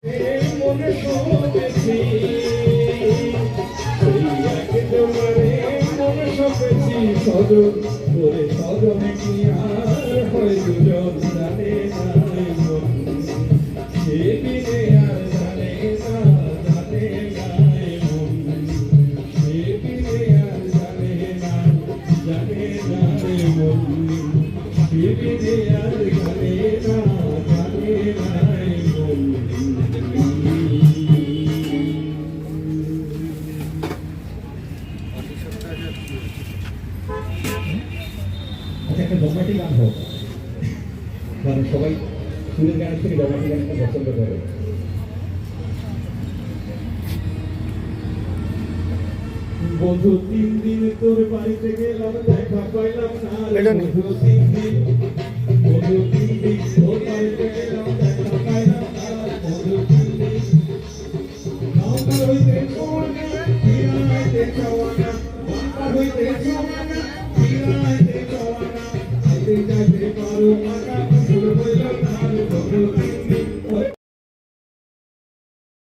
মনে সপেছি তোমারে মনে সপেছি সদর করে সদনে কি আর হয় দুজন জানে নাই মন সেদিনে আর জানে না জানে নাই মন সেদিনে আর জানে না জানে নাই মন সেদিনে আর জানে না জানে নাই মন। একটা ড্রামাটিক গান হোক, কারণ সবাই সুরের গানের থেকে ড্রামাটিক গানটা পছন্দ করে। বন্ধু 3 দিন তোর বাড়িতে গেলাম দেখা পাইলাম না বন্ধু 3 দিন তোর বাড়িতে গেলাম দেখা পাইলাম না বন্ধু 3 দিন নৌকা হইতে চোর না ফিরাইতে চাওয়া না নৌকা হইতে চোর না